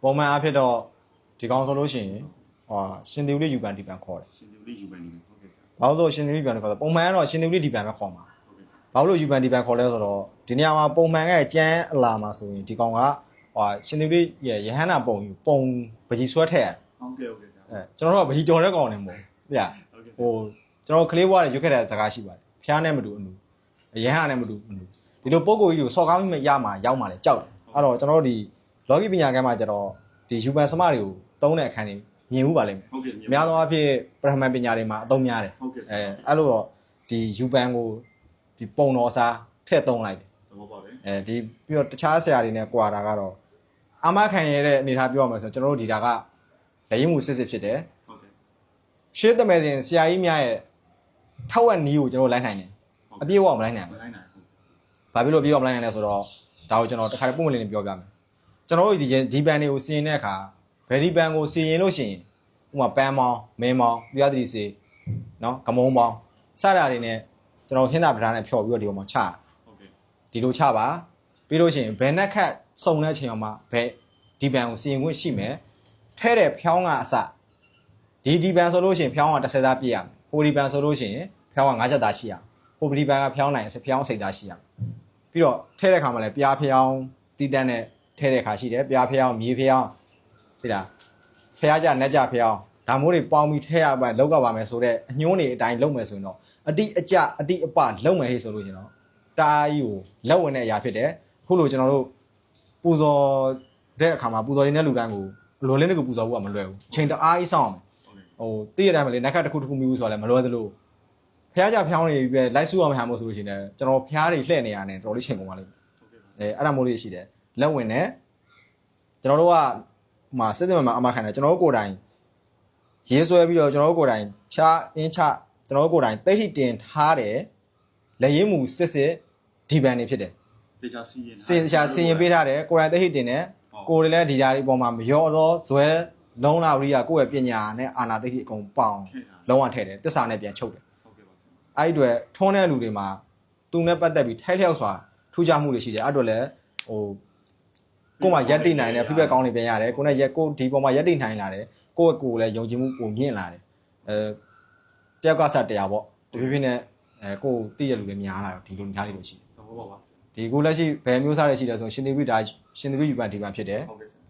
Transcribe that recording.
ပုံမှန်အဖြစ်တော့ဒီကောင်ဆိုလို့ရှိရင်ရှင်သူလေးယူပန်ဒီပန်ခေါ်တယ်ရှင်သူလေးယူပန်ဒီပန်ဟုတ်ကဲ့ဆရာဘာလို့ဆိုရှင်သူလေးယူပန်ခေါ်တယ်ပုံမှန်ကတော့ရှင်သူလေးဒီပန်ပဲခေါ်မှာဘာလို့ယူပန်ဒီပန်ခေါ်လဲဆိုတော့ဒီနေရာမှာပုံမှန်ကကျန်းအလာမှာဆိုရင်ဒီကောင်ကရှင်သူလေးရဲ့ရဟန္တာပုံယူပုံပကြီးဆွဲထည့်ရတယ်ဟုတ်ကဲ့ဟုတ်ကဲ့ဆရာကျွန်တော်တို့ကပကြီးတော်တဲ့ကောင်နေမဟုတ်သိလားဟိုကျွန်တော်ကလေးဘွားတွေရွတ်ခဲ့တဲ့ဇာကားရှိပါတယ်ဖျားနဲ့မတူအနူရဟန္တာနဲ့မတူအနူဒီလိုပုံကိုကြီးကိုစော်ကောင်းမိရမှာရောက်မှာလေကြောက်တယ်အဲ့တော့ကျွန်တော်တို့ဒီလော်ဂီပညာကမ်းမှာကျတော့ဒီယူပန်စမတွေကိုသုံးတဲ့အခန်းတွေမြင်ဘူးပါလိမ့်မယ်ဟုတ်ကဲ့အများသောအားဖြင့်ပရမန်ပညာတွေမှာအသုံးများတယ်ဟုတ်ကဲ့အဲ့လိုတော့ဒီယူပန်ကိုဒီပုံတော်စားထည့်သုံးလိုက်တယ်သဘောပေါက်တယ်ဒီပြီးတော့တခြားဆရာတွေနဲ့ကြွာတာကတော့အာမခံရတဲ့အနေထားပြောရမယ်ဆိုတော့ကျွန်တော်တို့ဒီတာကလက်ရင်းမှုစစ်စစ်ဖြစ်တယ်ဟုတ်ကဲ့ရှင်းသမယ်စဉ်ဆရာကြီးများရဲ့ထောက်ဝက်နီးကိုကျွန်တော်လိုက်နိုင်တယ်အပြည့်အဝမလိုက်နိုင်ဘူးလိုက်နိုင်ဟုတ်ဘာဖြစ်လို့ပြည့်ဝမလိုက်နိုင်လဲဆိုတော့ဒါကိုကျွန်တော်တခါတည်းပုံမှန်လေးနဲ့ပြောပြမယ်ကျွန်တော်တို့ဒီပန်တွေကိုစီရင်တဲ့အခါဘယ်ဒီပန်ကိုစီရင်လို့ရှိရင်ဥပမာပန်းမောင်းမင်းမောင်းပြားတိစီနော်ကမုံမောင်းစတာတွေနဲ့ကျွန်တော်ဟင်းသာပဓာနဲ့ဖြော်ပြီးတော့ဒီပေါ်မှာချဟုတ်ကဲ့ဒီလိုချပါပြီးလို့ရှိရင်ဘယ်နှက်ခတ်စုံတဲ့ချိန်အောင်မှာဘယ်ဒီပန်ကိုစီရင်ခွင့်ရှိမယ်ထဲတဲ့ဖြောင်းကအစဒီပန်ဆိုလို့ရှိရင်ဖြောင်းက30သားပြည့်ရမယ်ဟိုဒီပန်ဆိုလို့ရှိရင်ဖြောင်းက9ချက်သားရှိရဟိုဒီပန်ကဖြောင်းနိုင်ဖြောင်းစိတ်သားရှိရပြီးတော့ထဲတဲ့ခါမှာလည်းပြားဖြောင်းတီးတန်းနဲ့ထဲတဲ့ခါရှိတယ်ပြားဖြောင်းမြေဖြောင်းသိလားဖះကြနဲ့ကြဖះအောင်ဒါမျိုးတွေပေါင်းပြီးထဲရပါလောက်ကပါမယ်ဆိုတော့အညှိုးနေအတိုင်းလုပ်မယ်ဆိုရင်တော့အတိအကျအတိအပလုပ်မယ်ဟေ့ဆိုလို့ရှင်တော့တားကြီးကိုလက်ဝင်တဲ့အရာဖြစ်တယ်အခုလိုကျွန်တော်တို့ပူဇော်တဲ့အခါမှာပူဇော်ရင်းတဲ့လူတိုင်းကိုလွန်လင်းတဲ့ကိုပူဇော်ဖို့ကမလွယ်ဘူးအချိန်တအားကြီးစောင့်အောင်ဟိုတည့်ရတိုင်းမှာလေနက်ခတ်တစ်ခုတစ်ခုမြူးဆိုတော့လည်းမလွယ်သလိုဖះကြဖျောင်းနေပြီပဲလိုက်စုအောင်ဟန်မို့ဆိုလို့ရှင်လည်းကျွန်တော်ဖះတွေလှည့်နေရတယ်တော်တော်လေးချိန်ကုန်ပါလိမ့်မယ်အဲ့ဒါမျိုးလေးရှိတယ်လက်ဝင်နဲ့ကျွန်တော်တို့ကမှာစစ်စစ်မှန်အမခံတယ်ကျွန်တော်တို့ကိုယ်တိုင်ရေးဆွဲပြီးတော့ကျွန်တော်တို့ကိုယ်တိုင်ချအင်းချကျွန်တော်တို့ကိုယ်တိုင်သိရှိတင်ထားတယ်လက်ရင်းမှုစစ်စစ်ဒီပန်နေဖြစ်တယ်တေချာစီရင်စီရင်ပေးထားတယ်ကိုယ်တိုင်သိရှိတင်တယ်ကိုယ်တွေလည်းဒီဓာတ်တွေအပေါ်မှာမရောတော့ဇွဲလုံးလာရိယကိုယ့်ရဲ့ပညာနဲ့အာနာသိရှိအကုန်ပေါင်းလုံးဝထည့်တယ်တစ္ဆာနဲ့ပြန်ချုပ်တယ်ဟုတ်ကဲ့ပါဆရာအဲ့ဒီအတွက်ထွန်းတဲ့လူတွေမှာသူနဲ့ပတ်သက်ပြီးထိုက်လျောက်စွာထူးခြားမှုတွေရှိတယ်အဲ့တော့လည်းဟိုကိုမှရက်တိနိုင်တယ်ဖိဘက်ကောင်းနေပြန်ရတယ်ကိုနဲ့ရက်ကိုဒီပေါ်မှာရက်တိနိုင်လာတယ်ကိုယ့်ကိုယ်လည်းယုံကြည်မှုပုံမြင့်လာတယ်တယောက်ကစတရားပေါ့တဖြည်းဖြည်းနဲ့ကိုယ်သိရလူတွေများလာတော့ဒီလိုများလေးလို့ရှိတယ်သဘောပေါက်ပါဒီကိုလက်ရှိဘယ်မျိုးစားတွေရှိလဲဆိုရှင်သေဝိဒါရှင်သေဝိယူပန်ဒီပန်ဖြစ်တယ်ဟုတ်ကဲ့ဆရာ